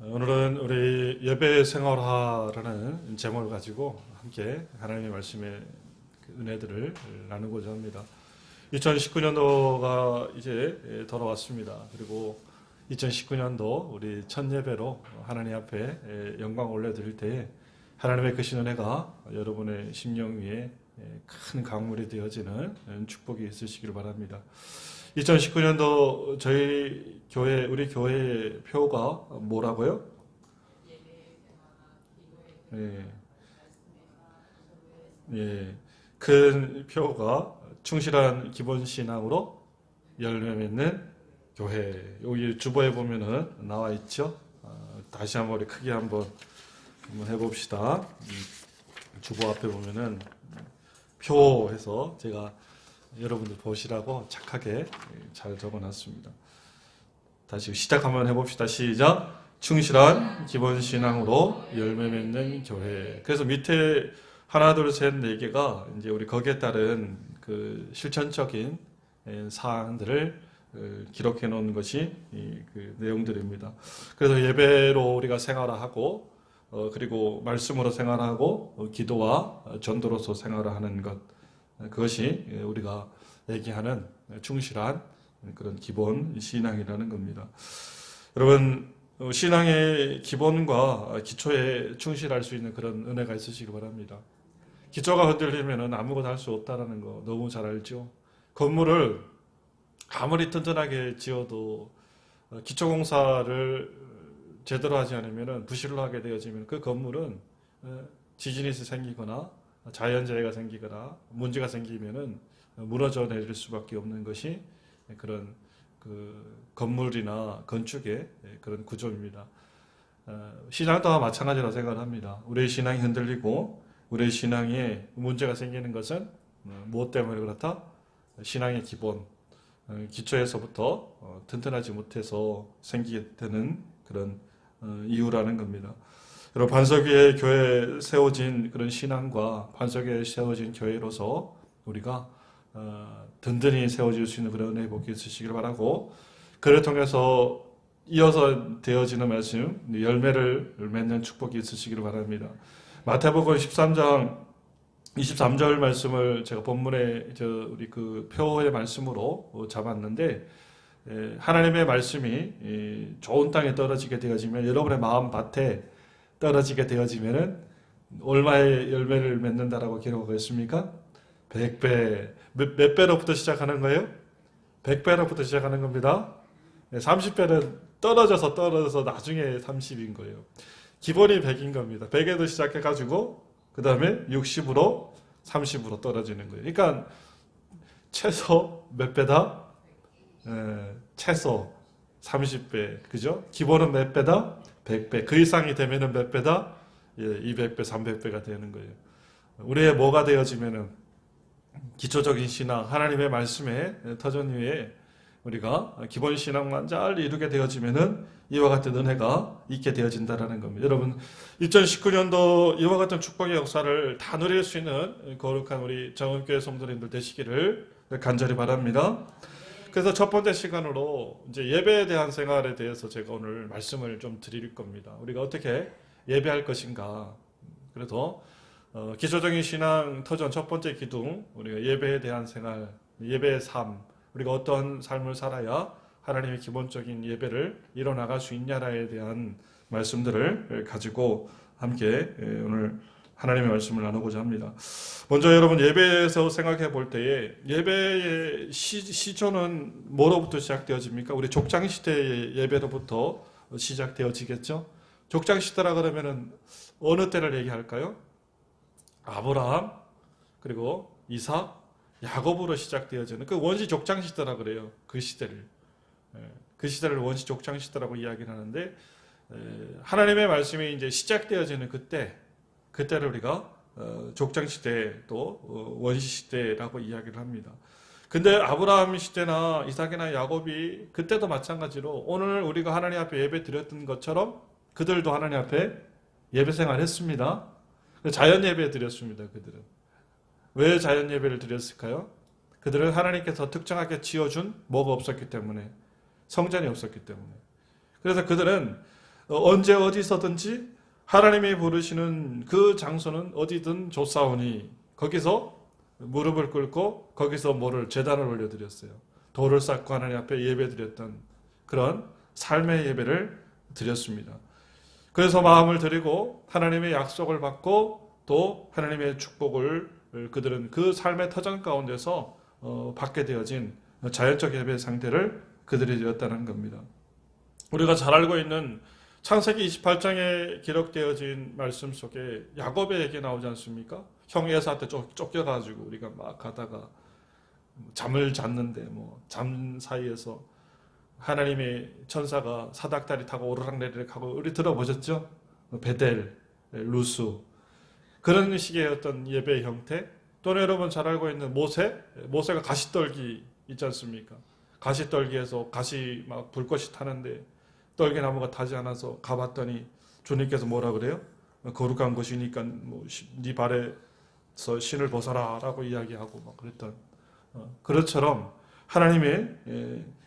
오늘은 우리 예배 생활화라는 제목을 가지고 함께 하나님의 말씀의 은혜들을 나누고자 합니다. 2019년도가 이제 돌아왔습니다. 그리고 2019년도 우리 첫 예배로 하나님 앞에 영광 올려드릴 때에 하나님의 크신 은혜가 여러분의 심령 위에 큰 강물이 되어지는 축복이 있으시길 바랍니다. 2019년도 저희 교회, 우리 교회의 표가 뭐라고요? 예, 예, 큰 표가 충실한 기본 신앙으로 열매 맺는 교회. 여기 주보에 보면은 나와 있죠. 다시 한번 우리 크게 한번 해봅시다. 주보 앞에 보면은 표해서 제가 여러분들 보시라고 착하게 잘 적어놨습니다. 다시 시작 한번 해봅시다. 시작. 충실한 기본 신앙으로 열매 맺는 교회. 그래서 밑에 하나, 둘, 셋, 네 개가 이제 우리 거기에 따른 그 실천적인 사항들을 기록해 놓은 것이 그 내용들입니다. 그래서 예배로 우리가 생활하고 그리고 말씀으로 생활하고 기도와 전도로서 생활하는 것, 그것이 우리가 얘기하는 충실한 그런 기본 신앙이라는 겁니다. 여러분, 신앙의 기본과 기초에 충실할 수 있는 그런 은혜가 있으시기 바랍니다. 기초가 흔들리면 아무것도 할 수 없다는 거 너무 잘 알죠. 건물을 아무리 튼튼하게 지어도 기초공사를 제대로 하지 않으면 부실로 하게 되어지면 그 건물은 지진이 생기거나 자연재해가 생기거나 문제가 생기면은 무너져 내릴 수밖에 없는 것이 그런 그 건물이나 건축의 그런 구조입니다. 신앙도 마찬가지라고 생각을 합니다. 우리의 신앙이 흔들리고 우리의 신앙에 문제가 생기는 것은 무엇 때문에 그렇다? 신앙의 기본, 기초에서부터 튼튼하지 못해서 생기게 되는 그런 이유라는 겁니다. 여러분, 반석 위에 교회에 세워진 그런 신앙과 반석 위에 세워진 교회로서 우리가 든든히 세워질 수 있는 그런 은혜의 복이 있으시길 바라고, 그를 통해서 이어서 되어지는 말씀, 열매를 맺는 축복이 있으시길 바랍니다. 마태복음 13장 23절 말씀을 제가 본문에 우리 그 표의 말씀으로 잡았는데, 하나님의 말씀이 좋은 땅에 떨어지게 되어지면, 여러분의 마음 밭에 떨어지게 되어지면은 얼마의 열매를 맺는다라고 기록하고 있습니까? 100배. 몇 배로부터 시작하는 거예요? 100배로부터 시작하는 겁니다. 30배는 떨어져서 나중에 30인 거예요. 기본이 100인 겁니다. 100에도 시작해가지고 그 다음에 60으로 30으로 떨어지는 거예요. 그러니까 최소 몇 배다? 최소 30배. 그죠? 기본은 몇 배다? 100배. 그 이상이 되면은 몇 배다? 200배, 300배가 되는 거예요. 우리의 뭐가 되어지면은 기초적인 신앙, 하나님의 말씀에 터전 위에 우리가 기본 신앙만 잘 이루게 되어지면은 이와 같은 은혜가 있게 되어진다라는 겁니다. 여러분, 2019년도 이와 같은 축복의 역사를 다 누릴 수 있는 거룩한 우리 정은교회 성도님들 되시기를 간절히 바랍니다. 그래서 첫 번째 시간으로 이제 예배에 대한 생활에 대해서 제가 오늘 말씀을 좀 드릴 겁니다. 우리가 어떻게 예배할 것인가. 그래서 기초적인 신앙 터전 첫 번째 기둥, 우리가 예배에 대한 생활, 예배의 삶, 우리가 어떤 삶을 살아야 하나님의 기본적인 예배를 이뤄나갈 수 있냐에 대한 말씀들을 가지고 함께 오늘 하나님의 말씀을 나누고자 합니다. 먼저 여러분, 예배에서 생각해 볼 때에 예배의 시초는 뭐로부터 시작되어집니까? 우리 족장시대의 예배로부터 시작되어지겠죠? 족장시대라 그러면은 어느 때를 얘기할까요? 아브라함, 그리고 이삭, 야곱으로 시작되어지는 그 원시 족장 시대라 그래요. 그 시대를. 그 시대를 원시 족장 시대라고 이야기를 하는데, 하나님의 말씀이 이제 시작되어지는 그때를 우리가 족장 시대 또 원시 시대라고 이야기를 합니다. 근데 아브라함 시대나 이삭이나 야곱이 그때도 마찬가지로 오늘 우리가 하나님 앞에 예배 드렸던 것처럼 그들도 하나님 앞에 예배 생활했습니다. 자연 예배 드렸습니다. 그들은. 왜 자연 예배를 드렸을까요? 그들은 하나님께서 특정하게 지어준 뭐가 없었기 때문에, 성전이 없었기 때문에. 그래서 그들은 언제 어디서든지 하나님이 부르시는 그 장소는 어디든 좋사오니 거기서 무릎을 꿇고 거기서 제단을 올려드렸어요. 돌을 쌓고 하나님 앞에 예배드렸던 그런 삶의 예배를 드렸습니다. 그래서 마음을 드리고 하나님의 약속을 받고 또 하나님의 축복을 그들은 그 삶의 터전 가운데서 받게 되어진 자연적 예배 상태를 그들이 되었다는 겁니다. 우리가 잘 알고 있는 창세기 28장에 기록되어진 말씀 속에 야곱의 얘기 나오지 않습니까? 형 에사한테 쫓겨가지고 우리가 막 가다가 잠을 잤는데 잠 사이에서 하나님의 천사가 사닥다리 타고 오르락내리락 하고 우리 들어보셨죠? 베델, 루스 그런 식의 어떤 예배 형태 또는 여러분 잘 알고 있는 모세가 가시떨기 있지 않습니까? 가시떨기에서 가시 막 불꽃이 타는데 떨기나무가 타지 않아서 가봤더니 주님께서 뭐라 그래요? 거룩한 것이니까 네 발에서 신을 벗어라 라고 이야기하고 막 그랬던 그것처럼 하나님의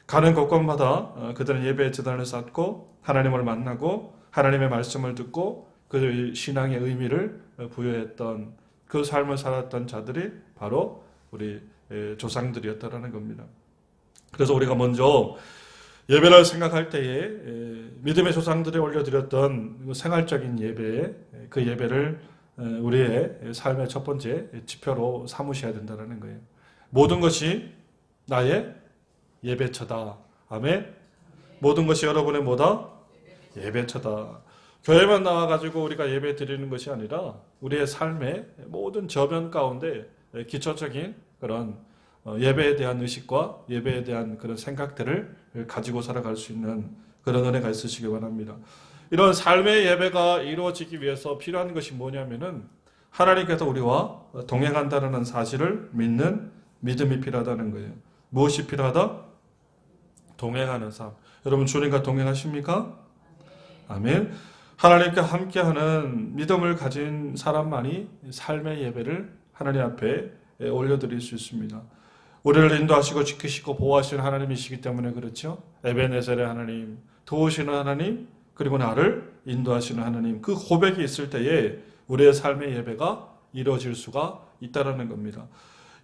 가는 곳곳마다 그들은 예배의 제단을 쌓고 하나님을 만나고 하나님의 말씀을 듣고 그 신앙의 의미를 부여했던 그 삶을 살았던 자들이 바로 우리 조상들이었다라는 겁니다. 그래서 우리가 먼저 예배를 생각할 때에 믿음의 조상들이 올려드렸던 생활적인 예배, 그 예배를 우리의 삶의 첫 번째 지표로 삼으셔야 된다는 거예요. 모든 것이 나의 예배처다. 아멘. 모든 것이 여러분의 뭐다? 예배처다. 교회만 나와가지고 우리가 예배 드리는 것이 아니라 우리의 삶의 모든 저변 가운데 기초적인 그런 예배에 대한 의식과 예배에 대한 그런 생각들을 가지고 살아갈 수 있는 그런 은혜가 있으시기 바랍니다. 이런 삶의 예배가 이루어지기 위해서 필요한 것이 뭐냐면은 하나님께서 우리와 동행한다는 사실을 믿는 믿음이 필요하다는 거예요. 무엇이 필요하다? 동행하는 삶. 여러분 주님과 동행하십니까? 아멘. 하나님과 함께하는 믿음을 가진 사람만이 삶의 예배를 하나님 앞에 올려드릴 수 있습니다. 우리를 인도하시고 지키시고 보호하시는 하나님이시기 때문에 그렇죠. 에베네셀의 하나님, 도우시는 하나님, 그리고 나를 인도하시는 하나님, 그 고백이 있을 때에 우리의 삶의 예배가 이루어질 수가 있다는 겁니다.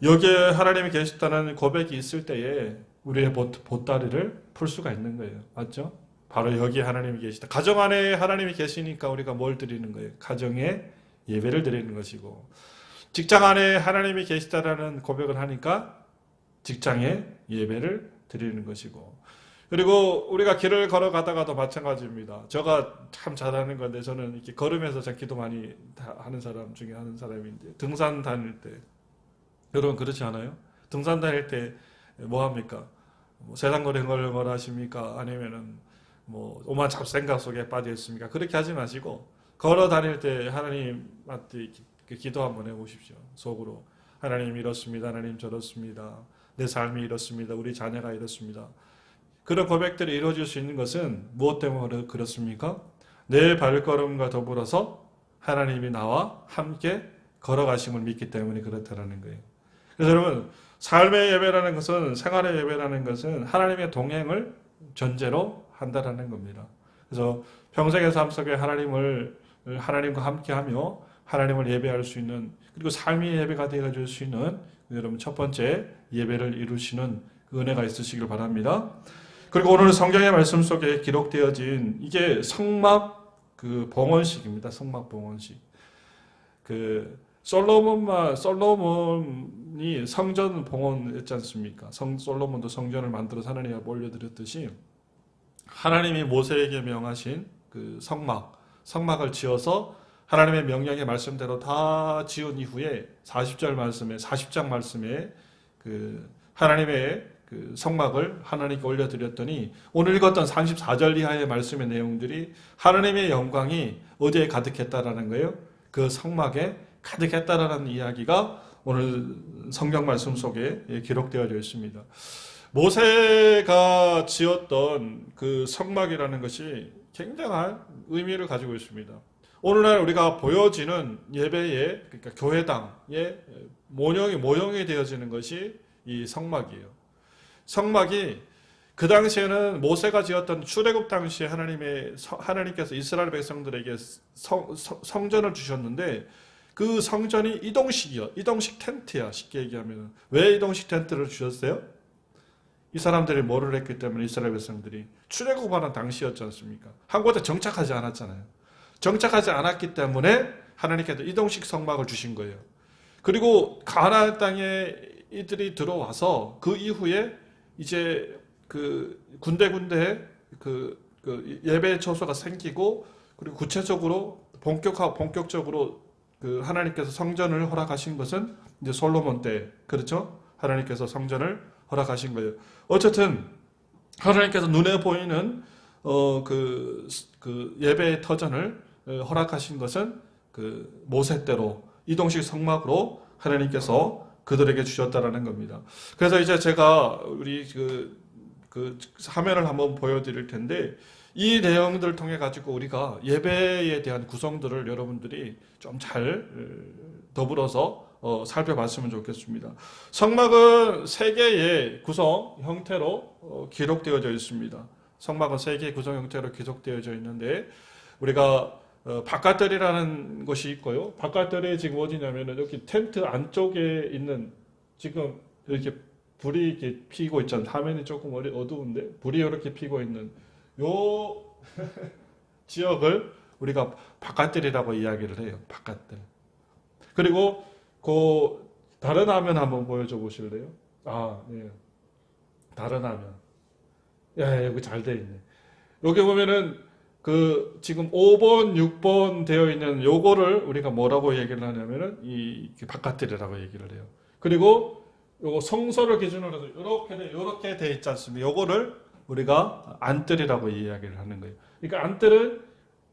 여기에 하나님이 계시다는 고백이 있을 때에 우리의 보따리를 풀 수가 있는 거예요. 맞죠? 바로 여기에 하나님이 계시다. 가정 안에 하나님이 계시니까 우리가 뭘 드리는 거예요? 가정에 예배를 드리는 것이고, 직장 안에 하나님이 계시다라는 고백을 하니까 직장에 예배를 드리는 것이고, 그리고 우리가 길을 걸어가다가도 마찬가지입니다. 제가 참 잘하는 건데 저는 이렇게 걸으면서 참 기도 많이 하는 사람 중에 하는 사람인데, 등산 다닐 때 여러분 그렇지 않아요? 등산 다닐 때 뭐 합니까? 세상 노래 걸 하십니까? 아니면은 오만 잡생각 속에 빠져 있습니까? 그렇게 하지 마시고 걸어 다닐 때 하나님한테 기도 한번 해보십시오. 속으로 하나님 이렇습니다. 하나님 저렇습니다. 내 삶이 이렇습니다. 우리 자녀가 이렇습니다. 그런 고백들이 이루어질 수 있는 것은 무엇 때문에 그렇습니까? 내 발걸음과 더불어서 하나님이 나와 함께 걸어가심을 믿기 때문에 그렇다는 거예요. 그래서 여러분 삶의 예배라는 것은, 생활의 예배라는 것은 하나님의 동행을 전제로 한다라는 겁니다. 그래서 평생의 삶 속에 하나님과 함께하며 하나님을 예배할 수 있는, 그리고 삶의 예배가 되어줄 수 있는 여러분 첫 번째 예배를 이루시는 그 은혜가 있으시길 바랍니다. 그리고 오늘 성경의 말씀 속에 기록되어진 이게 성막 봉헌식입니다. 성막 봉헌식. 솔로몬이 성전 봉헌했지 않습니까? 솔로몬도 성전을 만들어서 하나님 앞에 올려드렸듯이 하나님이 모세에게 명하신 그 성막을 지어서 하나님의 명령의 말씀대로 다 지은 이후에 40장 말씀에 그 하나님의 그 성막을 하나님께 올려드렸더니 오늘 읽었던 34절 이하의 말씀의 내용들이 하나님의 영광이 어디에 가득했다라는 거예요? 그 성막에 가득했다라는 이야기가 오늘 성경 말씀 속에 기록되어져 있습니다. 모세가 지었던 그 성막이라는 것이 굉장한 의미를 가지고 있습니다. 오늘날 우리가 보여지는 예배의, 그러니까 교회당의 모형이 되어지는 것이 이 성막이에요. 성막이 그 당시에는 모세가 지었던 출애굽 당시에 하나님께서 이스라엘 백성들에게 성전을 주셨는데 그 성전이 이동식이요. 이동식 텐트야. 쉽게 얘기하면. 왜 이동식 텐트를 주셨어요? 이 사람들이 뭐를 했기 때문에 이스라엘 백성들이 출애굽하는 당시였지 않습니까? 한 곳에 정착하지 않았잖아요. 정착하지 않았기 때문에 하나님께서 이동식 성막을 주신 거예요. 그리고 가나안 땅에 이들이 들어와서 그 이후에 이제 그 군데군데 그 예배 처소가 생기고 그리고 구체적으로 본격적으로 그 하나님께서 성전을 허락하신 것은 이제 솔로몬 때 그렇죠? 하나님께서 성전을 허락하신 거예요. 어쨌든 하나님께서 눈에 보이는 그 예배의 터전을 허락하신 것은 그 모세 때로 이동식 성막으로 하나님께서 그들에게 주셨다라는 겁니다. 그래서 이제 제가 우리 그 화면을 한번 보여드릴 텐데 이 내용들을 통해 가지고 우리가 예배에 대한 구성들을 여러분들이 좀 잘 더불어서 살펴봤으면 좋겠습니다. 성막은 세 개의 구성 형태로 기록되어져 있습니다. 성막은 세 개의 구성 형태로 기록되어져 있는데 우리가 바깥들이라는 것이 있고요. 바깥들이 지금 어디냐면은 여기 텐트 안쪽에 있는 지금 이렇게 불이 이렇게 피고 있잖아요. 화면이 조금 어두운데 불이 이렇게 피고 있는 요 지역을 우리가 바깥들이라고 이야기를 해요. 바깥들. 그리고 그 다른 화면 한번 보여줘 보실래요? 아, 네. 다른 화면. 야, 여기 잘 돼 있네. 여기 보면은 그 지금 5번, 6번 되어 있는 요거를 우리가 뭐라고 얘기를 하냐면은 이 바깥들이라고 얘기를 해요. 그리고 요거 성소를 기준으로 해서 이렇게 돼 있지 않습니까? 요거를 우리가 안뜰이라고 이야기를 하는 거예요. 그러니까 안뜰은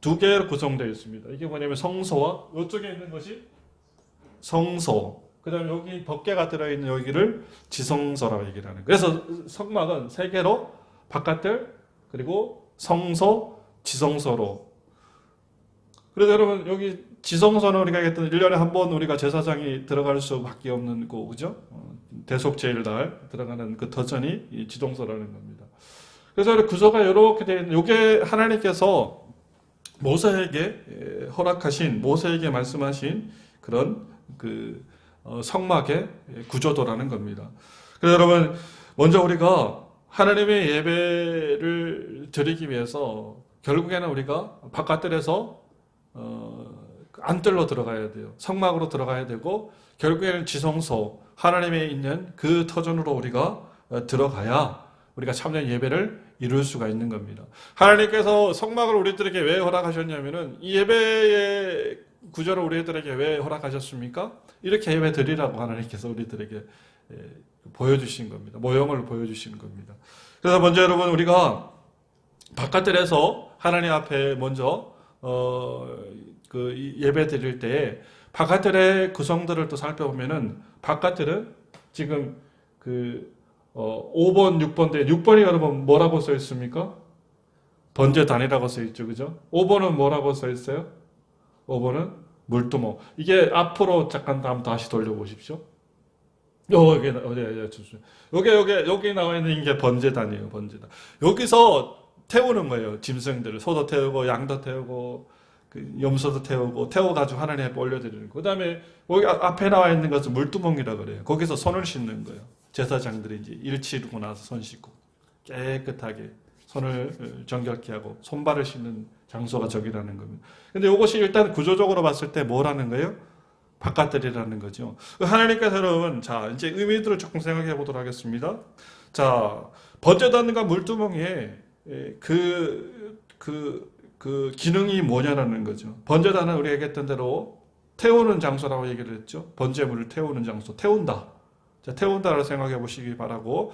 두 개로 구성되어 있습니다. 이게 뭐냐면 성소와 이쪽에 있는 것이 성소. 그다음에 여기 덮개가 들어 있는 여기를 지성소라고 얘기를 하는 거예요. 그래서 성막은 세 개로 바깥뜰 그리고 성소, 지성소로. 그래서 여러분 여기 지성소는 우리가 했던 1년에 한 번 우리가 제사장이 들어갈 수밖에 없는 거 그죠? 대속제일날 들어가는 그 터전이 이 지성소라는 겁니다. 그래서 구조가 이렇게 되어 있는 이게 하나님께서 모세에게 허락하신 모세에게 말씀하신 그런 그 성막의 구조도라는 겁니다. 그래서 여러분 먼저 우리가 하나님의 예배를 드리기 위해서 결국에는 우리가 바깥들에서 안뜰로 들어가야 돼요. 성막으로 들어가야 되고 결국에는 지성소 하나님의 있는 그 터전으로 우리가 들어가야 우리가 참된 예배를 이룰 수가 있는 겁니다. 하나님께서 성막을 우리들에게 왜 허락하셨냐면은 이 예배의 구조를 우리들에게 왜 허락하셨습니까? 이렇게 예배 드리라고 하나님께서 우리들에게 보여주신 겁니다. 모형을 보여주시는 겁니다. 그래서 먼저 여러분 우리가 바깥들에서 하나님 앞에 먼저 그 예배 드릴 때 바깥들의 구성들을 또 살펴보면은 바깥들은 지금 그 5번, 6번인데 6번이 여러분 뭐라고 써 있습니까? 번제단이라고 써 있죠. 그죠? 5번은 뭐라고 써 있어요? 5번은 물두멍. 이게 앞으로 잠깐 다시 돌려보십시오. 여기 나와 있는 게 번제단이에요. 번제단. 여기서 태우는 거예요. 짐승들을. 소도 태우고 양도 태우고 그 염소도 태워가지고 하나님 앞에 올려드리는 거. 그 다음에 여기 앞에 나와 있는 것은 물두멍이라 그래요. 거기서 손을 씻는 거예요. 제사장들이 이제 일 치르고 나서 손 씻고 깨끗하게 손을 정결케 하고 손발을 씻는 장소가 저기라는 겁니다. 근데 이것이 일단 구조적으로 봤을 때 뭐라는 거예요? 바깥들이라는 거죠. 하나님께서 여러분, 자, 이제 의미들을 조금 생각해 보도록 하겠습니다. 자, 번제단과 물두멍에 그 기능이 뭐냐라는 거죠. 번제단은 우리가 얘기했던 대로 태우는 장소라고 얘기를 했죠. 번제물을 태우는 장소, 태운다. 자, 태운다라고 생각해 보시기 바라고.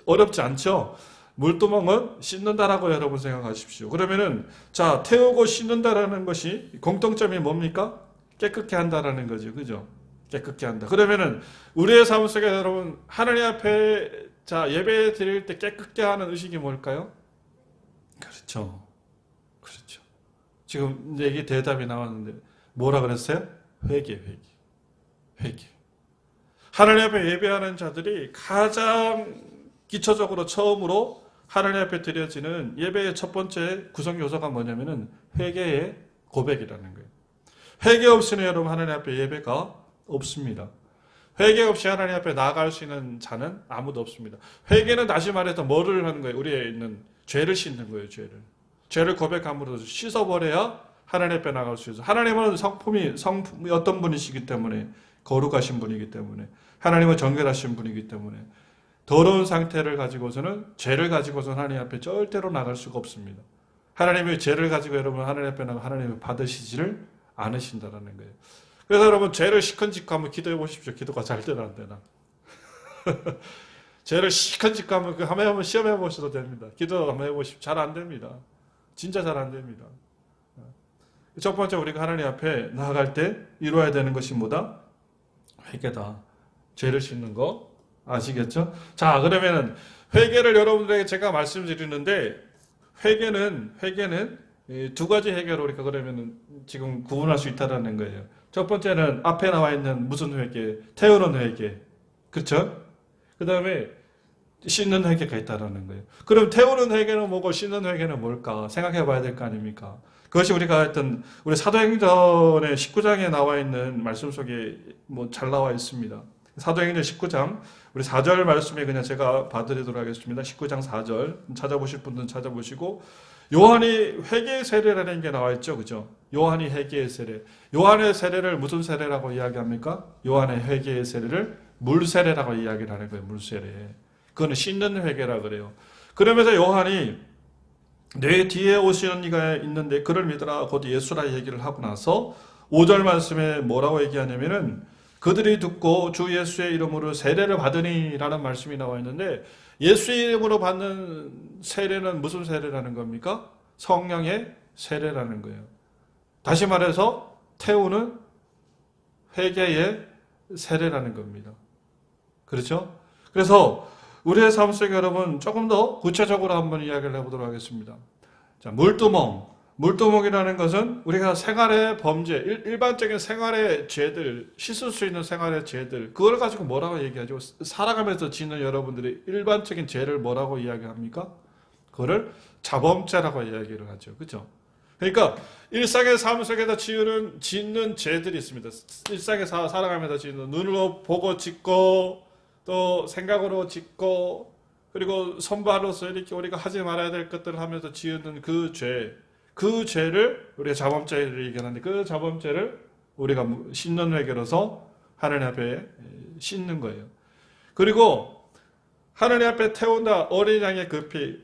어렵지 않죠? 물두멍은 씻는다라고 여러분 생각하십시오. 그러면은, 자, 태우고 씻는다라는 것이 공통점이 뭡니까? 깨끗게 한다라는 거죠. 그죠? 깨끗게 한다. 그러면은, 우리의 삶 속에 여러분, 하나님 앞에, 자, 예배 드릴 때 깨끗게 하는 의식이 뭘까요? 그렇죠. 그렇죠. 지금 이제 이게 대답이 나왔는데, 뭐라 그랬어요? 회개. 하나님 앞에 예배하는 자들이 가장 기초적으로 처음으로 하나님 앞에 드려지는 예배의 첫 번째 구성 요소가 뭐냐면은 회개의 고백이라는 거예요. 회개 없이는 여러분 하나님 앞에 예배가 없습니다. 회개 없이 하나님 앞에 나아갈 수 있는 자는 아무도 없습니다. 회개는 다시 말해서 뭐를 하는 거예요? 우리에 있는 죄를 씻는 거예요. 죄를 고백함으로 씻어버려야 하나님 앞에 나갈 수 있어요. 하나님은 성품이 어떤 분이시기 때문에 거룩하신 분이기 때문에 하나님은 정결하신 분이기 때문에 더러운 상태를 가지고서는 죄를 가지고서는 하나님 앞에 절대로 나갈 수가 없습니다. 하나님의 죄를 가지고 여러분 하나님 앞에 나가 하나님이 받으시지를 않으신다라는 거예요. 그래서 여러분 죄를 시큰짓고 한번 기도해 보십시오. 기도가 잘 되나 안 되나. 죄를 시큰짓고 한번 시험해 보셔도 됩니다. 기도 한번 해보십시오. 잘 안 됩니다. 진짜 잘 안 됩니다. 첫 번째 우리가 하나님 앞에 나아갈 때 이루어야 되는 것이 뭐다? 회개다. 죄를 씻는 거 아시겠죠? 자, 그러면은 회개를 여러분들에게 제가 말씀드리는데 회개는 두 가지 회개를 우리가 그러면은 지금 구분할 수 있다라는 거예요. 첫 번째는 앞에 나와 있는 무슨 회개? 태우는 회개. 그렇죠? 그 다음에 씻는 회개가 있다라는 거예요. 그럼 태우는 회개는 뭐고 씻는 회개는 뭘까? 생각해 봐야 될 거 아닙니까? 그것이 우리가 했던 우리 사도행전의 19장에 나와 있는 말씀 속에 뭐 잘 나와 있습니다. 사도행전 19장 우리 4절 말씀에 그냥 제가 봐드리도록 하겠습니다. 19장 4절 찾아보실 분들은 찾아보시고 요한이 회개의 세례라는 게 나와 있죠. 그죠? 요한이 회개의 세례. 요한의 세례를 무슨 세례라고 이야기합니까? 요한의 회개의 세례를 물세례라고 이야기를 하는 거예요. 물세례. 그거는 씻는 회개라 그래요. 그러면서 요한이 내 뒤에 오시는 이가 있는데 그를 믿으라 곧 예수라 얘기를 하고 나서 5절 말씀에 뭐라고 얘기하냐면은 그들이 듣고 주 예수의 이름으로 세례를 받으니라는 말씀이 나와 있는데 예수의 이름으로 받는 세례는 무슨 세례라는 겁니까? 성령의 세례라는 거예요. 다시 말해서 태우는 회개의 세례라는 겁니다. 그렇죠? 그래서 우리의 삶 속에 여러분 조금 더 구체적으로 한번 이야기를 해보도록 하겠습니다. 자, 물두멍이라는 것은 우리가 생활의 범죄, 일반적인 생활의 죄들, 씻을 수 있는 생활의 죄들, 그걸 가지고 뭐라고 얘기하죠? 살아가면서 짓는 여러분들의 일반적인 죄를 뭐라고 이야기합니까? 그거를 자범죄라고 이야기를 하죠. 그죠? 그러니까 일상의 삶 속에서 짓는 죄들이 있습니다. 일상에서 살아가면서 짓는 눈으로 보고 짓고 또 생각으로 짓고 그리고 손발로서 이렇게 우리가 하지 말아야 될 것들을 하면서 지은 그 죄를 우리가 자범죄를 얘기하는데 그 자범죄를 우리가 씻는 회개로서 하나님 앞에 씻는 거예요. 그리고 하나님 앞에 태운다 어린 양의 그 피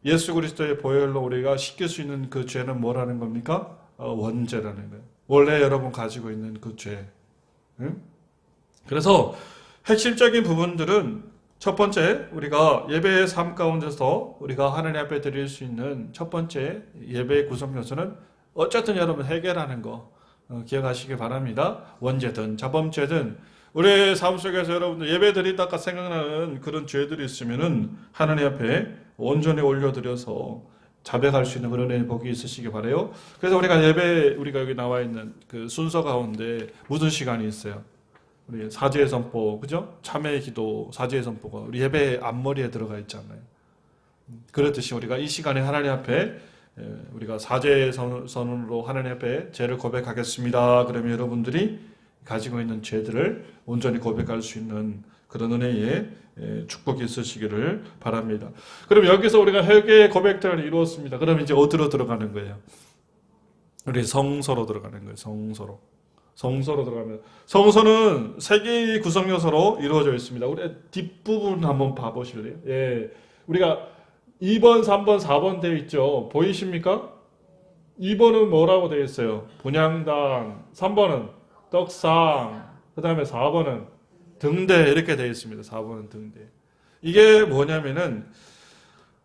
예수 그리스도의 보혈로 우리가 씻길 수 있는 그 죄는 뭐라는 겁니까? 원죄라는 거예요. 원래 여러분 가지고 있는 그 죄. 응? 그래서 핵심적인 부분들은 첫 번째 우리가 예배의 삶 가운데서 우리가 하나님 앞에 드릴 수 있는 첫 번째 예배의 구성 요소는 어쨌든 여러분 회개라는 거 기억하시기 바랍니다. 원죄든 자범죄든 우리의 삶 속에서 여러분들 예배 드리다가 생각나는 그런 죄들이 있으면은 하나님 앞에 온전히 올려드려서 자백할 수 있는 그런 복이 있으시기 바라요. 그래서 우리가 여기 나와 있는 그 순서 가운데 무슨 시간이 있어요? 우리 사죄의 선포, 그죠? 참회의 기도, 사죄의 선포가 우리 예배 앞머리에 들어가 있잖아요. 그렇듯이 우리가 이 시간에 하나님 앞에 우리가 사죄의 선언으로 하나님 앞에 죄를 고백하겠습니다. 그러면 여러분들이 가지고 있는 죄들을 온전히 고백할 수 있는 그런 은혜의 축복이 있으시기를 바랍니다. 그럼 여기서 우리가 회개의 고백들을 이루었습니다. 그럼 이제 어디로 들어가는 거예요? 우리 성소로 들어가는 거예요. 성소로 들어가면 성소는 세 개의 구성 요소로 이루어져 있습니다. 우리 뒷부분 한번 봐보실래요? 예, 우리가 2번, 3번, 4번 되어 있죠. 보이십니까? 2번은 뭐라고 되어 있어요? 분향당. 3번은 떡상. 그 다음에 4번은 등대 이렇게 되어 있습니다. 4번은 등대. 이게 뭐냐면은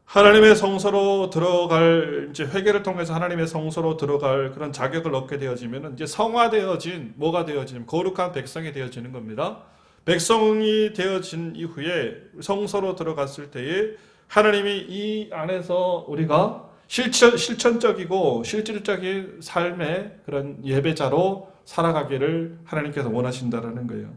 하나님의 성소로 들어갈 이제 회개를 통해서 하나님의 성소로 들어갈 그런 자격을 얻게 되어지면은 이제 성화되어진 뭐가 되어지면 거룩한 백성이 되어지는 겁니다. 백성이 되어진 이후에 성소로 들어갔을 때에 하나님이 이 안에서 우리가 실천적이고 실질적인 삶의 그런 예배자로 살아가기를 하나님께서 원하신다라는 거예요.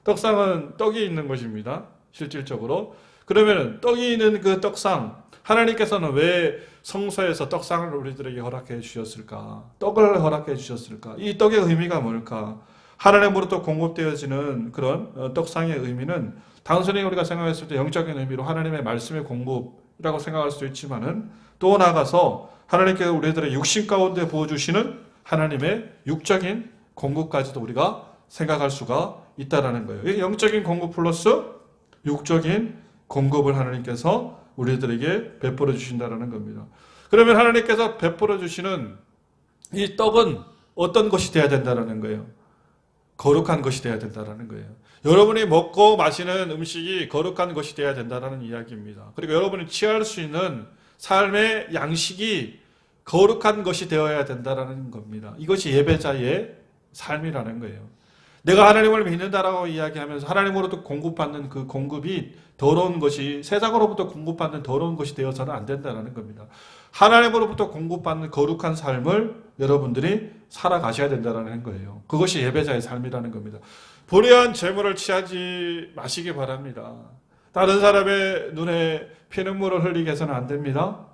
떡상은 떡이 있는 것입니다. 실질적으로. 그러면 떡이 있는 그 떡상, 하나님께서는 왜 성소에서 떡상을 우리들에게 허락해 주셨을까? 떡을 허락해 주셨을까? 이 떡의 의미가 뭘까? 하나님으로부터 공급되어지는 그런 떡상의 의미는 단순히 우리가 생각했을 때 영적인 의미로 하나님의 말씀의 공급이라고 생각할 수도 있지만은 또 나아가서 하나님께서 우리들의 육신 가운데 부어주시는 하나님의 육적인 공급까지도 우리가 생각할 수가 있다라는 거예요. 영적인 공급 플러스 육적인 공급을 하나님께서 우리들에게 베풀어 주신다라는 겁니다. 그러면 하나님께서 베풀어 주시는 이 떡은 어떤 것이 되어야 된다라는 거예요. 거룩한 것이 되어야 된다라는 거예요. 여러분이 먹고 마시는 음식이 거룩한 것이 되어야 된다라는 이야기입니다. 그리고 여러분이 취할 수 있는 삶의 양식이 거룩한 것이 되어야 된다라는 겁니다. 이것이 예배자의 삶이라는 거예요. 내가 하나님을 믿는다라고 이야기하면서 하나님으로부터 공급받는 그 공급이 더러운 것이 세상으로부터 공급받는 더러운 것이 되어서는 안 된다는 겁니다. 하나님으로부터 공급받는 거룩한 삶을 여러분들이 살아가셔야 된다는 거예요. 그것이 예배자의 삶이라는 겁니다. 불의한 재물을 취하지 마시기 바랍니다. 다른 사람의 눈에 피눈물을 흘리게 해서는 안 됩니다.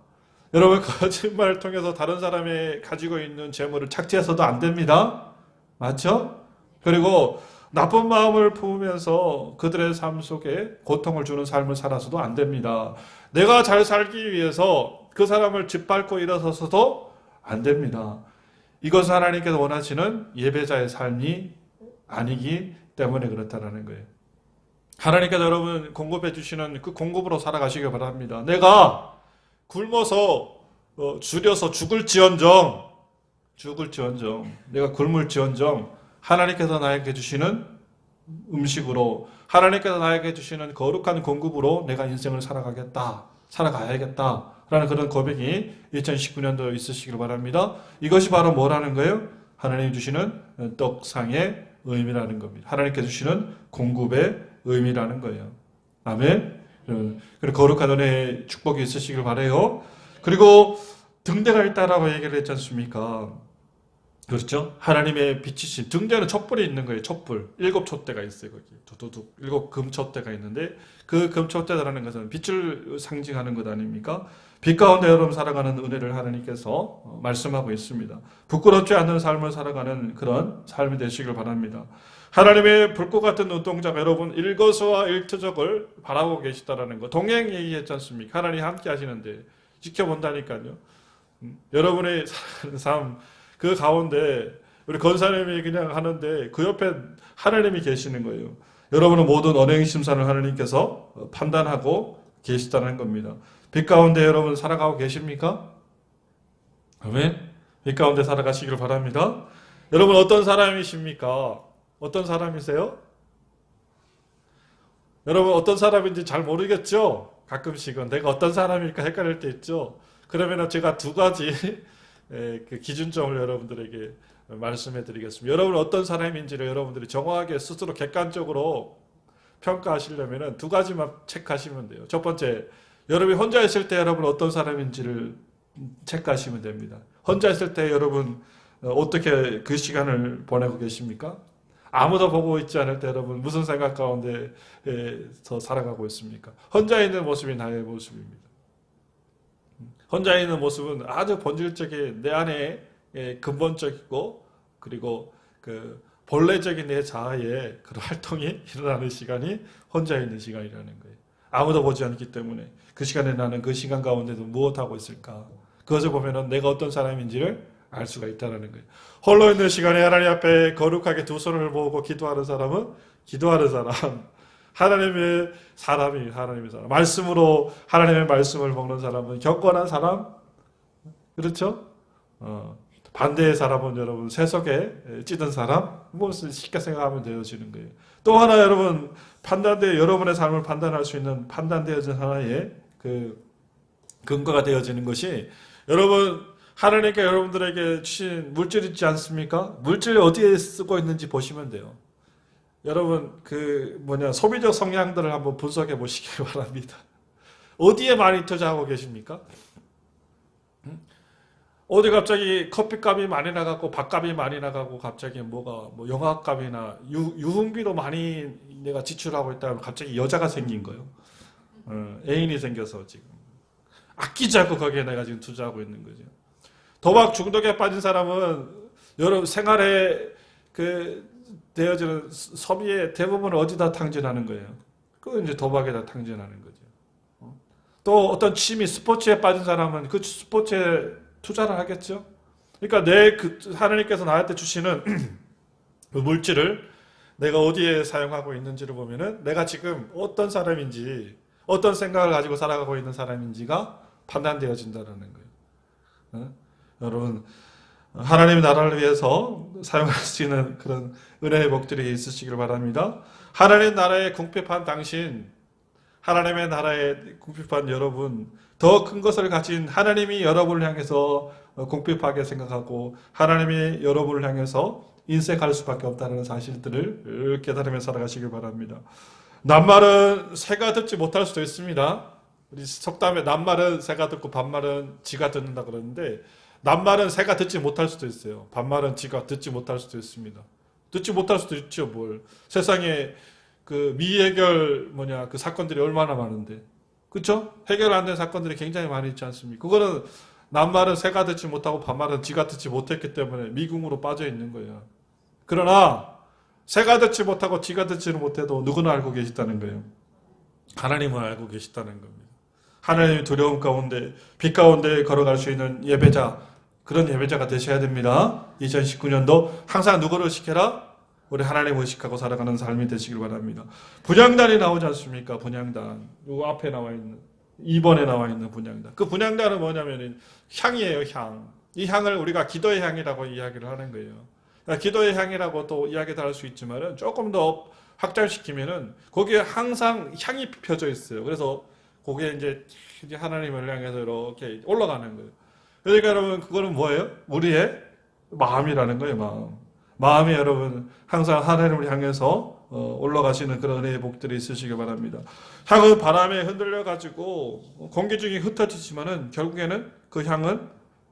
여러분 거짓말을 통해서 다른 사람이 가지고 있는 재물을 착취해서도 안 됩니다. 맞죠? 그리고 나쁜 마음을 품으면서 그들의 삶 속에 고통을 주는 삶을 살아서도 안 됩니다. 내가 잘 살기 위해서 그 사람을 짓밟고 일어서서도 안 됩니다. 이것은 하나님께서 원하시는 예배자의 삶이 아니기 때문에 그렇다는 거예요. 하나님께서 여러분 공급해 주시는 그 공급으로 살아가시기 바랍니다. 내가 굶어서 줄여서 죽을지언정 내가 굶을지언정 하나님께서 나에게 주시는 음식으로 하나님께서 나에게 주시는 거룩한 공급으로 내가 인생을 살아가야겠다라는 그런 고백이 2019년도에 있으시길 바랍니다. 이것이 바로 뭐라는 거예요? 하나님 주시는 떡상의 의미라는 겁니다. 하나님께서 주시는 공급의 의미라는 거예요. 아멘. 그리고 거룩한 은혜의 축복이 있으시길 바라요. 그리고 등대가 있다라고 얘기를 했지 않습니까? 그렇죠? 하나님의 빛이신 등대는 촛불이 있는 거예요. 촛불. 7촛대가 있어요. 거기. 두두둑 7 금촛대가 있는데 그 금촛대라는 것은 빛을 상징하는 것 아닙니까? 빛 가운데 여러분 살아가는 은혜를 하나님께서 말씀하고 있습니다. 부끄럽지 않은 삶을 살아가는 그런 삶이 되시길 바랍니다. 하나님의 불꽃 같은 눈동자가 여러분 일거수일투족을 바라보고 계시다라는 거. 동행 얘기했지 않습니까? 하나님 함께 하시는데 지켜본다니까요. 여러분의 살아가는 삶 그 가운데 우리 권사님이 그냥 하는데 그 옆에 하나님이 계시는 거예요. 여러분은 모든 언행 심산을 하나님께서 판단하고 계시다는 겁니다. 빛 가운데 여러분 살아가고 계십니까? 아멘. 빛 가운데 살아가시길 바랍니다. 여러분 어떤 사람이십니까? 어떤 사람이세요? 여러분 어떤 사람인지 잘 모르겠죠? 가끔씩은 내가 어떤 사람일까 헷갈릴 때 있죠? 그러면 제가 두 가지 그 기준점을 여러분들에게 말씀해 드리겠습니다. 여러분 어떤 사람인지를 여러분들이 정확하게 스스로 객관적으로 평가하시려면 두 가지만 체크하시면 돼요. 첫 번째, 여러분이 혼자 있을 때 여러분 어떤 사람인지를 체크하시면 됩니다. 혼자 있을 때 여러분 어떻게 그 시간을 보내고 계십니까? 아무도 보고 있지 않을 때 여러분 무슨 생각 가운데서 살아가고 있습니까? 혼자 있는 모습이 나의 모습입니다. 혼자 있는 모습은 아주 본질적인 내 안에 근본적이고 그리고 그 본래적인 내 자아의 그런 활동이 일어나는 시간이 혼자 있는 시간이라는 거예요. 아무도 보지 않기 때문에 그 시간에 나는 그 시간 가운데도 무엇하고 있을까? 그것을 보면은 내가 어떤 사람인지를 알 수가 있다는 거예요. 홀로 있는 시간에 하나님 앞에 거룩하게 두 손을 모으고 기도하는 사람은 기도하는 사람. 하나님의 사람. 말씀으로 하나님의 말씀을 먹는 사람은 경건한 사람. 그렇죠? 반대의 사람은 여러분 세속에 찌든 사람. 무엇을 쉽게 생각하면 되어지는 거예요. 또 하나 여러분 여러분의 삶을 판단할 수 있는 판단되어진 하나의 그 근거가 되어지는 것이 여러분 하나님께 여러분들에게 주신 물질 있지 않습니까? 물질이 어디에 쓰고 있는지 보시면 돼요. 여러분 소비적 성향들을 한번 분석해 보시기 바랍니다. 어디에 많이 투자하고 계십니까? 어디 갑자기 커피값이 많이 나가고 밥값이 많이 나가고 갑자기 영화값이나 유흥비도 많이 내가 지출하고 있다면 갑자기 여자가 생긴 거예요. 애인이 생겨서 지금 아끼지 않고 거기에 내가 지금 투자하고 있는 거죠. 도박 중독에 빠진 사람은 여러 생활에 되어지는 소비의 대부분을 어디다 탕진하는 거예요. 그건 이제 도박에다 탕진하는 거죠. 또 어떤 취미, 스포츠에 빠진 사람은 그 스포츠에 투자를 하겠죠. 그러니까 하나님께서 나한테 주시는 그 물질을 내가 어디에 사용하고 있는지를 보면은 내가 지금 어떤 사람인지, 어떤 생각을 가지고 살아가고 있는 사람인지가 판단되어진다는 거예요. 여러분, 하나님의 나라를 위해서 사용할 수 있는 그런 은혜의 복들이 있으시길 바랍니다. 하나님의 나라에 궁핍한 당신, 하나님의 나라에 궁핍한 여러분, 더 큰 것을 가진 하나님이 여러분을 향해서 궁핍하게 생각하고 하나님이 여러분을 향해서 인색할 수밖에 없다는 사실들을 깨달으며 살아가시길 바랍니다. 낱말은 새가 듣지 못할 수도 있습니다. 우리 속담에 낱말은 새가 듣고 반말은 쥐가 듣는다 그러는데, 낱말은 새가 듣지 못할 수도 있어요. 반말은 쥐가 듣지 못할 수도 있습니다. 듣지 못할 수도 있죠. 세상에 그 미해결 그 사건들이 얼마나 많은데, 그렇죠? 해결 안 된 사건들이 굉장히 많이 있지 않습니까? 그거는 낱말은 새가 듣지 못하고 반말은 쥐가 듣지 못했기 때문에 미궁으로 빠져 있는 거예요. 그러나 새가 듣지 못하고 쥐가 듣지는 못해도 누구는 알고 계시다는 거예요. 하나님은 알고 계시다는 겁니다. 하나님의 두려움 가운데, 빛 가운데 걸어갈 수 있는 예배자, 그런 예배자가 되셔야 됩니다. 2019년도 항상 누구를 의식해라? 우리 하나님 의식하고 살아가는 삶이 되시길 바랍니다. 분향단이 나오지 않습니까? 분향단. 요 앞에 나와 있는, 2번에 나와 있는 분향단. 그 분향단은 뭐냐면 향이에요, 향. 이 향을 우리가 기도의 향이라고 이야기를 하는 거예요. 그러니까 기도의 향이라고 또 이야기도 할 수 있지만은 조금 더 확장시키면은 거기에 항상 향이 펴져 있어요. 그래서 거기에 이제 하나님을 향해서 이렇게 올라가는 거예요. 그러니까 여러분, 그거는 뭐예요? 우리의 마음이라는 거예요, 마음. 마음이 여러분 항상 하나님을 향해서 올라가시는 그런 은혜의 복들이 있으시길 바랍니다. 향은 바람에 흔들려 가지고 공기 중에 흩어지지만은 결국에는 그 향은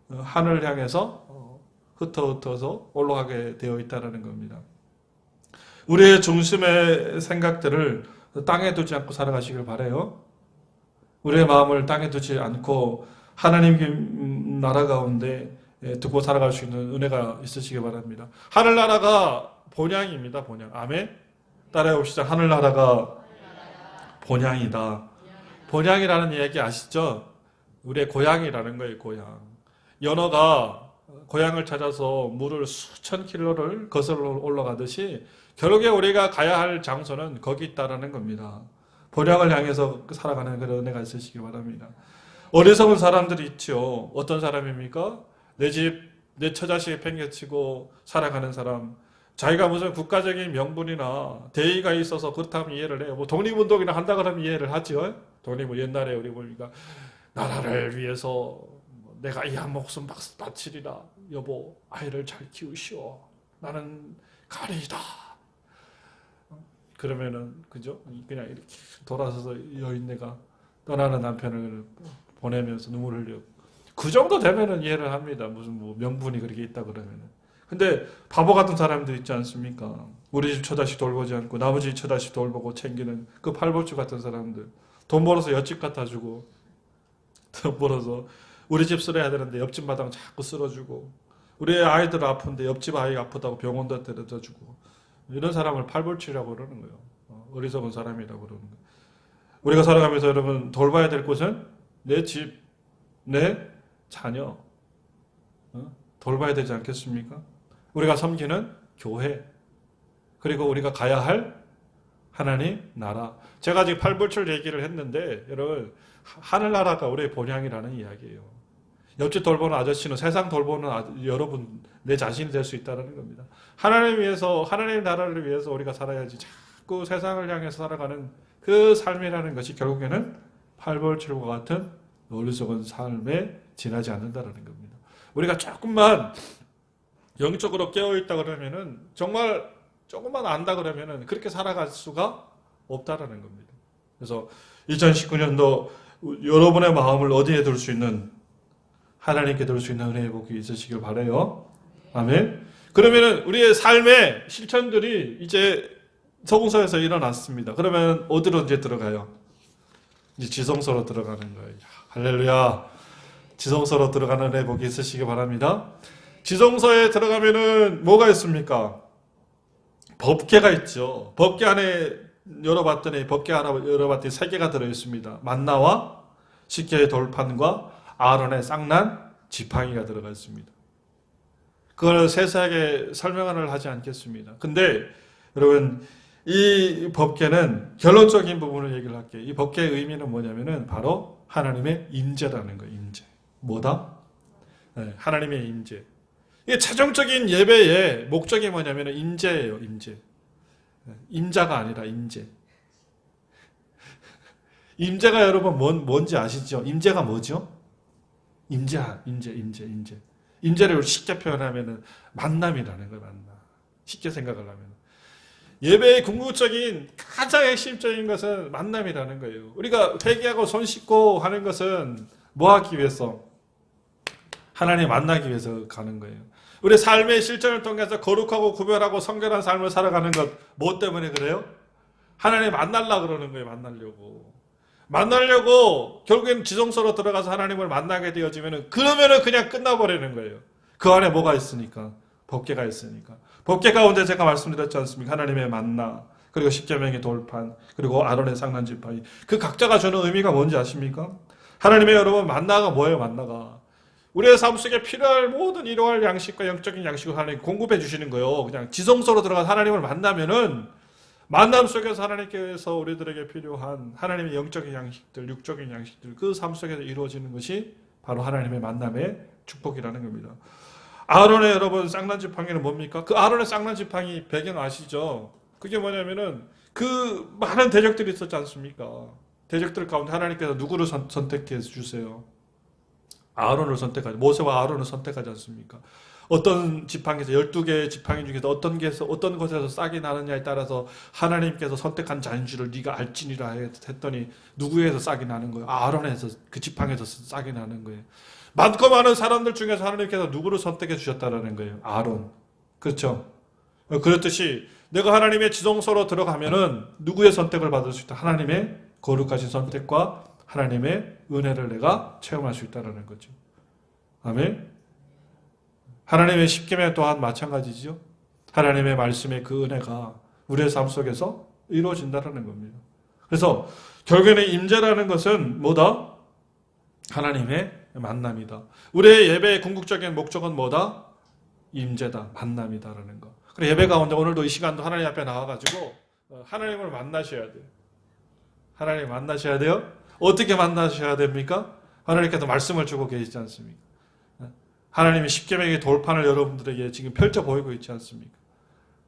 하늘을 향해서 흩어서 올라가게 되어 있다는 겁니다. 우리의 중심의 생각들을 땅에 두지 않고 살아가시길 바라요. 우리의 마음을 땅에 두지 않고 하나님 나라 가운데 두고 살아갈 수 있는 은혜가 있으시길 바랍니다. 하늘나라가 본향입니다. 본향. 아멘. 따라해 봅시다. 하늘나라가 본향이다. 본향이라는 얘기 아시죠? 우리의 고향이라는 거예요. 고향. 연어가 고향을 찾아서 물을 수천 킬로를 거슬러 올라가듯이 결국에 우리가 가야 할 장소는 거기 있다라는 겁니다. 본향을 향해서 살아가는 그런 은혜가 있으시길 바랍니다. 어리석은 사람들이 있죠. 어떤 사람입니까? 내 집, 내 처자식 팽개치고 살아가는 사람, 자기가 무슨 국가적인 명분이나 대의가 있어서 그렇다면 이해를 해요. 독립운동이나 한다 그러면 이해를 하죠. 옛날에 우리 보니까 나라를 위해서 내가 이 한 목숨 바치리라. 여보, 아이를 잘 키우시오. 나는 가리이다. 그러면은 그죠? 그냥 이렇게 돌아서서 여인네가 떠나는 남편을 보내면서 눈물을 흘려. 그 정도 되면은 이해를 합니다. 무슨 명분이 그렇게 있다 그러면은. 근데 바보 같은 사람들 있지 않습니까? 우리 집 처자식 돌보지 않고 남의 집 처자식 돌보고 챙기는 그 팔보추 같은 사람들. 돈 벌어서 옆집 갖다 주고, 돈 벌어서 우리 집 쓸어야 되는데 옆집 마당 자꾸 쓸어주고, 우리 아이들 아픈데 옆집 아이가 아프다고 병원도 데려다 주고, 이런 사람을 팔보추라고 그러는 거예요. 어리석은 사람이라고 그러는 거예요. 우리가 살아가면서 여러분 돌봐야 될 곳은 내 집, 내 자녀 돌봐야 되지 않겠습니까? 우리가 섬기는 교회, 그리고 우리가 가야 할 하나님 나라. 제가 지금 팔불출 얘기를 했는데 여러분, 하늘나라가 우리의 본향이라는 이야기예요. 옆집 돌보는 아저씨는 세상 돌보는 여러분, 내 자신이 될 수 있다는 겁니다. 하나님을 위해서, 하나님의 나라를 위해서 우리가 살아야지 자꾸 세상을 향해서 살아가는 그 삶이라는 것이 결국에는 팔불출과 같은 어리석은 삶에 지나지 않는다는 겁니다. 우리가 조금만 영적으로 깨어있다 그러면은, 정말 조금만 안다 그러면은 그렇게 살아갈 수가 없다라는 겁니다. 그래서 2019년도 여러분의 마음을 어디에 둘 수 있는, 하나님께 둘 수 있는 은혜의 복이 있으시길 바라요. 아멘. 그러면은 우리의 삶의 실천들이 이제 서궁서에서 일어났습니다. 그러면 어디로 이제 들어가요? 이제 지성소로 들어가는 거예요. 할렐루야. 지성소로 들어가는 은혜 복이 있으시기 바랍니다. 지성소에 들어가면은 뭐가 있습니까? 법궤가 있죠. 법궤 안에 열어봤더니 세 개가 들어있습니다. 만나와 십계의 돌판과 아론의 쌍난 지팡이가 들어가 있습니다. 그걸 세세하게 설명을 하지 않겠습니다. 근데 여러분 이 법궤는 결론적인 부분을 얘기를 할게요. 이 법궤의 의미는 뭐냐면은 바로 하나님의 임재라는 거예요. 임재. 뭐다? 네, 하나님의 임재. 이게 최종적인 예배의 목적이 뭐냐면은 임재예요. 임재. 임자가 아니라 임재. 임재가 여러분 뭔지 아시죠? 임재가 뭐죠? 임재. 임재를 쉽게 표현하면은 만남이라는 거예요. 만남. 쉽게 생각을 하면. 예배의 궁극적인 가장 핵심적인 것은 만남이라는 거예요. 우리가 회개하고 손 씻고 하는 것은 뭐 하기 위해서? 하나님 만나기 위해서 가는 거예요. 우리 삶의 실천을 통해서 거룩하고 구별하고 성결한 삶을 살아가는 것, 뭐 때문에 그래요? 하나님 만나려고 그러는 거예요. 만나려고 결국에는 지성소로 들어가서 하나님을 만나게 되어지면은 그러면은 그냥 끝나버리는 거예요. 그 안에 뭐가 있으니까? 법궤가 있으니까. 법궤 가운데 제가 말씀드렸지 않습니까? 하나님의 만나, 그리고 십계명의 돌판, 그리고 아론의 쌍난 지팡이. 그 각자가 주는 의미가 뭔지 아십니까? 하나님의 여러분 만나가 뭐예요? 만나가 우리의 삶 속에 필요할 모든 일용할 양식과 영적인 양식을 하나님 공급해 주시는 거예요. 그냥 지성소로 들어가서 하나님을 만나면은 만남 속에서 하나님께서 우리들에게 필요한 하나님의 영적인 양식들, 육적인 양식들, 그 삶 속에서 이루어지는 것이 바로 하나님의 만남의 축복이라는 겁니다. 아론의 여러분 쌍난 지팡이는 뭡니까? 그 아론의 쌍난 지팡이 배경 아시죠? 그게 뭐냐면은 그 많은 대적들이 있었지 않습니까? 대적들 가운데 하나님께서 누구를 선택해 주세요? 아론을 선택하죠. 모세와 아론을 선택하지 않습니까? 어떤 지팡이에서 12개의 지팡이 중에서 어떤 곳에서 싹이 나느냐에 따라서 하나님께서 선택한 자인 줄을 네가 알지니라 했더니 누구에서 싹이 나는 거예요? 아론에서, 그 지팡이에서 싹이 나는 거예요. 많고 많은 사람들 중에서 하나님께서 누구를 선택해 주셨다라는 거예요? 아론. 그렇죠? 그렇듯이 내가 하나님의 지성소로 들어가면은 누구의 선택을 받을 수 있다? 하나님의 거룩하신 선택과 하나님의 은혜를 내가 체험할 수 있다는 거죠. 아멘. 하나님의 십계명 또한 마찬가지죠. 하나님의 말씀의 그 은혜가 우리의 삶 속에서 이루어진다는 겁니다. 그래서 결국에는 임재라는 것은 뭐다? 하나님의 만남이다. 우리의 예배의 궁극적인 목적은 뭐다? 임재다. 만남이다라는 거. 그래 예배 가운데 오늘도 이 시간도 하나님 앞에 나와가지고 하나님을 만나셔야 돼요. 하나님 만나셔야 돼요. 어떻게 만나셔야 됩니까? 하나님께서 말씀을 주고 계시지 않습니까? 하나님이 십계명의 돌판을 여러분들에게 지금 펼쳐 보이고 있지 않습니까?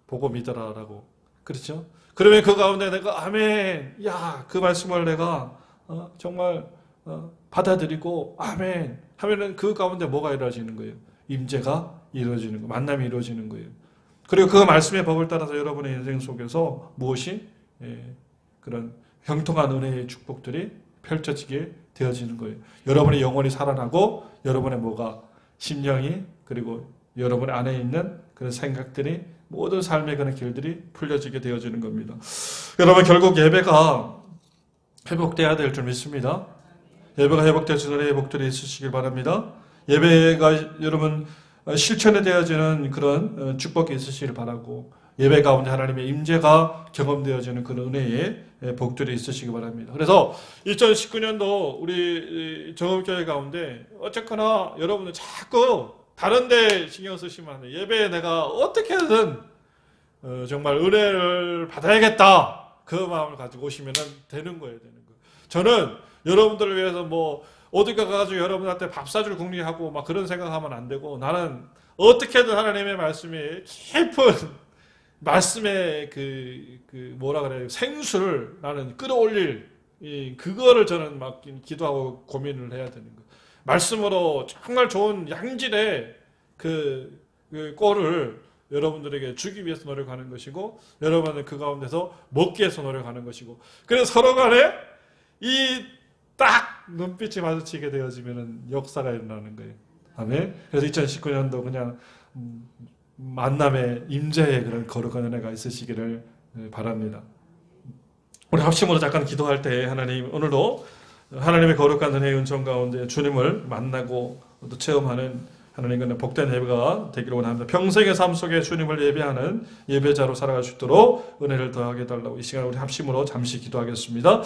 보고 믿어라라고. 그렇죠? 그러면 그 가운데 내가 아멘, 야, 그 말씀을 내가 정말 받아들이고 아멘 하면은 그 가운데 뭐가 이루어지는 거예요? 임재가 이루어지는 거, 만남이 이루어지는 거예요. 그리고 그 말씀의 법을 따라서 여러분의 인생 속에서 무엇이 그런 형통한 은혜의 축복들이 펼쳐지게 되어지는 거예요. 여러분의 영혼이 살아나고 여러분의 뭐가 심령이 그리고 여러분 안에 있는 그런 생각들이 모든 삶의 그런 길들이 풀려지게 되어지는 겁니다. 여러분 결국 예배가 회복돼야 될 줄 믿습니다. 예배가 회복되어지는 회복들이 있으시길 바랍니다. 예배가 여러분 실천에 되어지는 그런 축복이 있으시길 바라고 예배 가운데 하나님의 임재가 경험되어지는 그런 은혜의 복들이 있으시기 바랍니다. 그래서 2019년도 우리 정읍교회 가운데 어쨌거나 여러분들 자꾸 다른 데 신경 쓰시면 안 돼요. 예배에 내가 어떻게든 정말 은혜를 받아야겠다. 그 마음을 가지고 오시면 되는 거예요. 저는 여러분들을 위해서 뭐 어디 가가지고 여러분한테 밥 사줄 궁리하고 막 그런 생각하면 안 되고 나는 어떻게든 하나님의 말씀이 깊은 말씀의 그 뭐라 그래요? 생수를 나는 끌어올릴 그거를 저는 막 기도하고 고민을 해야 되는 거예요. 말씀으로 정말 좋은 양질의 그 꼴을 여러분들에게 주기 위해서 노력하는 것이고 여러분은 그 가운데서 먹기 위해서 노력하는 것이고 그래서 서로 간에 이 딱 눈빛이 마주치게 되어지면 역사가 일어나는 거예요. 아멘. 그래서 2019년도 그냥 만남의 임재의 그런 거룩한 은혜가 있으시기를 바랍니다. 우리 합심으로 잠깐 기도할 때 하나님 오늘도 하나님의 거룩한 은혜의 은총 가운데 주님을 만나고 또 체험하는 하나님의 복된 예배가 되기를 원합니다. 평생의 삶 속에 주님을 예배하는 예배자로 살아갈 수 있도록 은혜를 더하게 해달라고 이 시간 우리 합심으로 잠시 기도하겠습니다.